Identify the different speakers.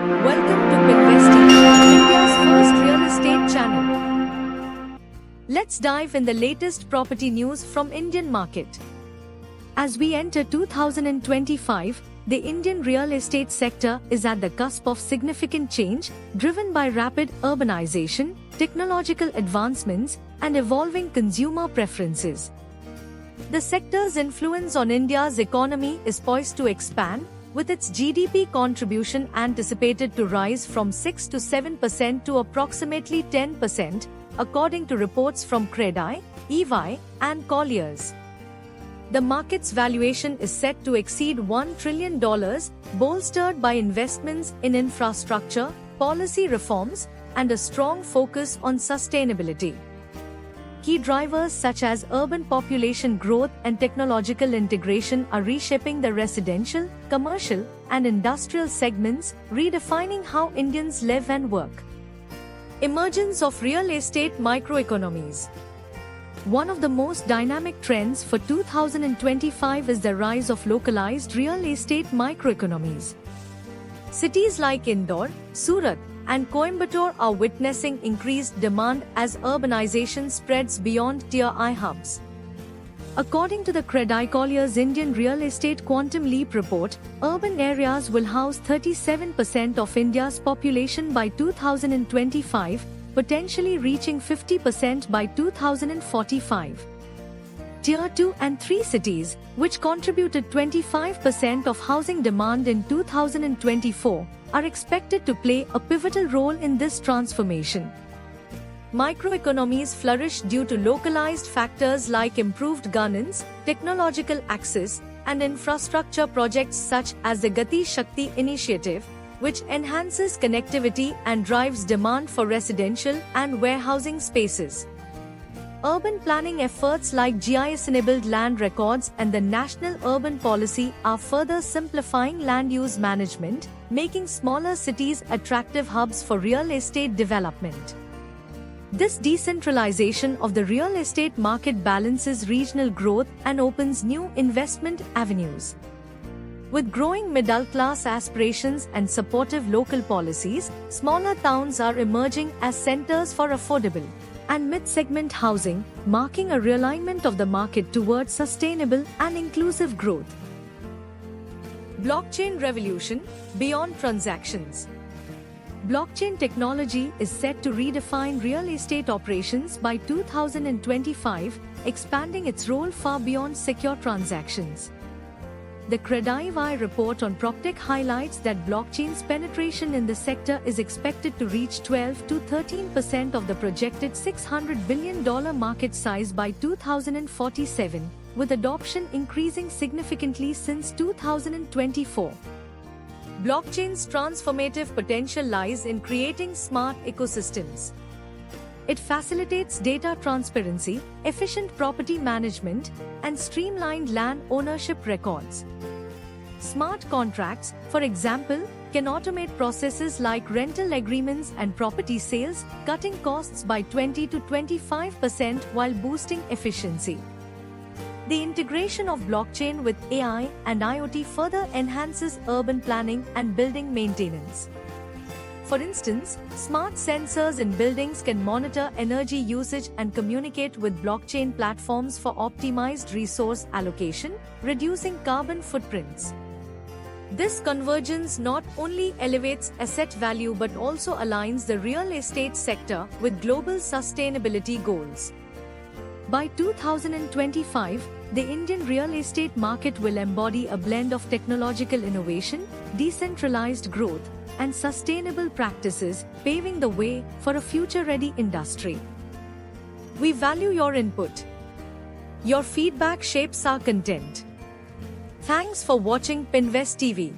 Speaker 1: Welcome to Pinvesting, India's first real estate channel. Let's dive in the latest property news from Indian market. As we enter 2025, the Indian real estate sector is at the cusp of significant change, driven by rapid urbanization, technological advancements, and evolving consumer preferences. The sector's influence on India's economy is poised to expand, with its GDP contribution anticipated to rise from 6 to 7% to approximately 10%, according to reports from CREDAI, EY, and Colliers. The market's valuation is set to exceed $1 trillion, bolstered by investments in infrastructure, policy reforms, and a strong focus on sustainability. Key drivers such as urban population growth and technological integration are reshaping the residential, commercial, and industrial segments, redefining how Indians live and work. Emergence of real estate microeconomies. One of the most dynamic trends for 2025 is the rise of localized real estate microeconomies. Cities like Indore, Surat, and Coimbatore are witnessing increased demand as urbanization spreads beyond Tier I hubs. According to the CREDAI Colliers Indian Real Estate Quantum Leap report, urban areas will house 37% of India's population by 2025, potentially reaching 50% by 2045. Tier 2 and 3 cities, which contributed 25% of housing demand in 2024, are expected to play a pivotal role in this transformation. Microeconomies flourish due to localized factors like improved governance, technological access, and infrastructure projects such as the Gati Shakti initiative, which enhances connectivity and drives demand for residential and warehousing spaces. Urban planning efforts like GIS-enabled land records and the National Urban Policy are further simplifying land use management, making smaller cities attractive hubs for real estate development. This decentralization of the real estate market balances regional growth and opens new investment avenues. With growing middle-class aspirations and supportive local policies, smaller towns are emerging as centers for affordable and mid-segment housing, marking a realignment of the market towards sustainable and inclusive growth. Blockchain revolution beyond transactions. Blockchain technology is set to redefine real estate operations by 2025, expanding its role far beyond secure transactions. The CREDAI report on PropTech highlights that blockchain's penetration in the sector is expected to reach 12 to 13% of the projected $600 billion market size by 2047, with adoption increasing significantly since 2024. Blockchain's transformative potential lies in creating smart ecosystems. It facilitates data transparency, efficient property management, and streamlined land ownership records. Smart contracts, for example, can automate processes like rental agreements and property sales, cutting costs by 20 to 25% while boosting efficiency. The integration of blockchain with AI and IoT further enhances urban planning and building maintenance. For instance, smart sensors in buildings can monitor energy usage and communicate with blockchain platforms for optimized resource allocation, reducing carbon footprints. This convergence not only elevates asset value but also aligns the real estate sector with global sustainability goals. By 2025, the Indian real estate market will embody a blend of technological innovation, decentralized growth, and sustainable practices, paving the way for a future-ready industry. We value your input. Your feedback shapes our content. Thanks for watching Pinvest TV.